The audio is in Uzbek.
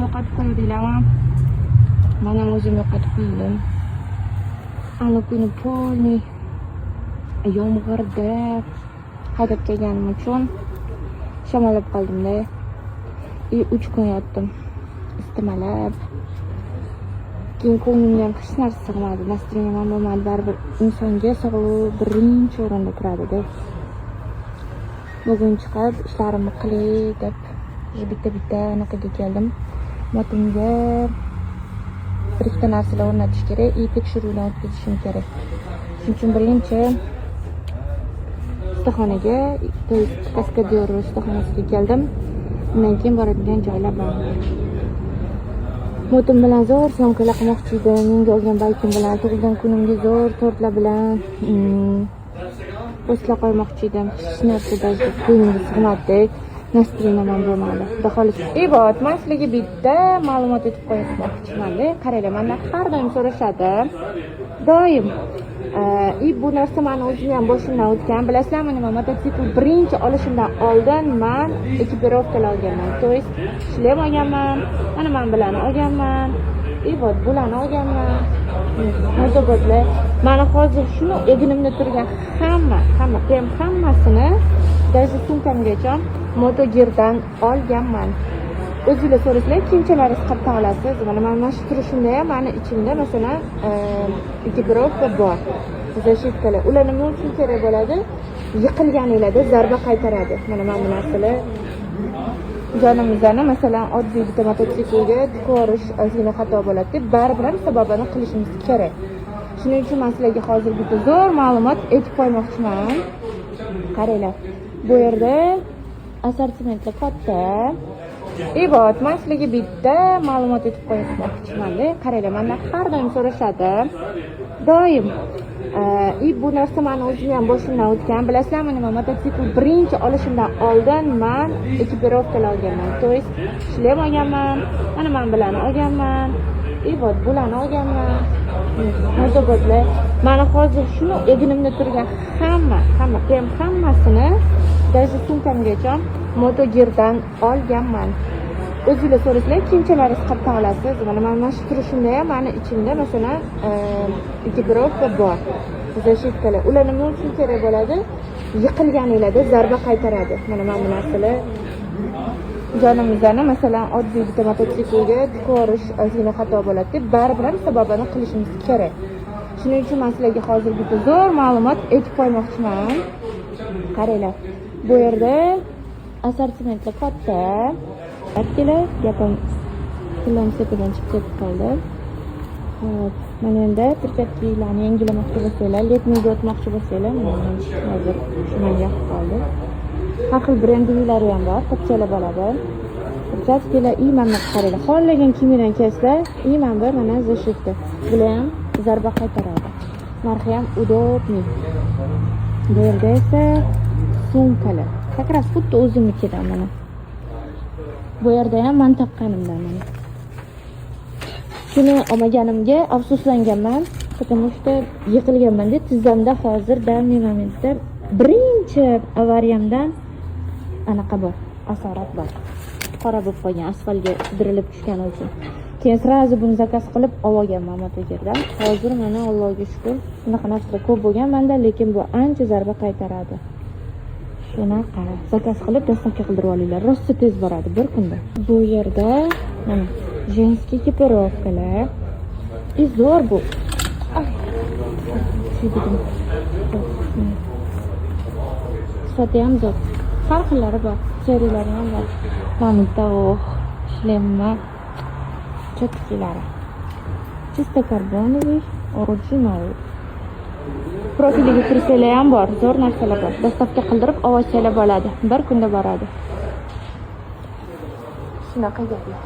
yo'qotib qo'yuvdinglarmi? Men ham o'zim yo'qotib qo'ydim. Ana kuni polniy yomg'irda haydab kelganim uchun shamollab qoldim-da. 3 kun yotdim. Istimalab. Keyin ko'nglimga ham hech narsa sig'madi. Nastroyim ham bo'lmadi. Baribir insonga sog'liq birinchi o'rinda turadi-da. Bugun chiqib ishlarimni qilay deb bitta anaqaga keldim. Motimga bir ikkita narsalar o'rnatish kerak, tekshiruvdan o'tkazishim kerak. Shuning uchun birinchi ustaxonaga, to есть Kaskadyor ustaxonasiga keldim. Undan keyin boradigan joylar bor. Motim bilan zo'r syomkalar qilmoqchi edim. Menga olgan baykim bilan, tug'ilgan kunimga zo'r tortlar bilan postlar qo'ymoqchi edim. Hech narsada ko'nglimga sig'madi. Nastroyim ham bo'lmadi. Xudo xohlasa. Ibot, men sizlarga bitta ma'lumot aytib qo'ymoqchiman-da. Qaranglar, mendan har doim so'rashadi. Doim. Bu narsa meni o'zim ham boshimdan o'tgan. Bilasizlarmi, nima mototsikl birinchi olishimdan oldin men ekipirovkalar olganman. To есть shlem olganman, mana men bilan olganman. Ibot, bularni olganman. Motobo'tlar. Mana hozir shuni egnimda turgan hammasini даже sumkamgacha Motogirdan olganman. O'zingizlar so'rasizlar, kiyimchalaringiz qayerdan olasiz? Mana shu turishimda ham meni ichimda masalan ekipirovka bor. Zashitkalar. Ular nima uchun kerak bo'ladi? Yiqilganinglarda zarba qaytaradi. Mana bu narsalar jonimizni masalan oddiy bitta mototsiklga ko'rish ozgina xato bo'ladi deb baribir sababini qilishimiz kerak. Shuning uchun men sizlarga hozir bitta zo'r ma'lumot aytib qo'ymoqchiman. Qaranglar. Bu yerda assortimentlar katta. Ibot, men sizlarga bitta ma'lumot aytib qo'ymoqchiman-da. Qaranglar, mendan har doim so'rashadi. Doim. Bu narsa meni o'zim ham boshimdan o'tgan. Bilasizlarmi, nima mototsikl birinchi olishimdan oldin men ekipirovkalar olganman. To есть shlem olganman, mana men bilan olganman. Ibot, bularni olganman. Motobo'tlar. Mana hozir shuni egnimda turgan hammasini даже sumkamgacha Motogirdan olganman. O'zingizlar so'rasizlar, kiyimchalaringiz qayerdan olasiz? Mana shu turishimda ham meni ichimda masalan ekipirovka bor. Zashitkalar. Ular nima uchun kerak bo'ladi? Yiqilganinglarda zarba qaytaradi. Mana bu narsalar jonimizni masalan oddiy bitta mototsiklga ko'rish ozgina xato bo'ladi deb baribir sababini qilishimiz kerak. Shuning uchun men sizlarga hozir bitta zo'r ma'lumot aytib qo'ymoqchiman. Qaranglar. Bu yerda assortimentlar katta. Akkilar gapim tillam sepidan chiqib qoldi. Mana endi tirkatliklarni yangilamoqchi bo'lsanglar, letniga o'tmoqchi bo'lsanglar, hozir shunga yoqib qoldi. Har xil brendinglari ham bor, qopchalar bo'ladi. Qopchalar mana qaranglar, xohlagan kiyimdan kiyasizlar, mana mana zashitda. Bular ham zarba qaytaradi. Narxi ham udobniy. Bu yerda esa sumkalar. Как раз xuddi o'zimnikidan mana. Bu yerda ham men taqqanimdan mana. Shuni olmaganimga afsuslanganman, потому что yiqilganman deb tizzamda hozir данный momentda birinchi avariyamdan anaqa bor, asorat bor. Qora bo'lib qolgan, asfaltga sudirilib tushgani uchun. Keyin srazi buni zakaz qilib olganman Motogirdan. Hozir mana Allohga shukr, bunaqa narsalar ko'p bo'lgan menda, lekin bu ancha zarba qaytaradi. Shunaqa zakaz qilib dastavka qildirib olinglar. Rosti tez boradi bir kunda. Bu yerda mana женский ekipirovkalar. Zo'r bu. Sifati ham zo'r. Har xillari bor, seriyalari ham bor. Mamitox, shlemma, chotkilari. Чисто карбоновый, original. Profiliga kirsanglar ham bor, zo'r narsalar bor. Dastavka qildirib olsanglar bo'ladi. Bir kunda boradi. Shunaqa gaplar.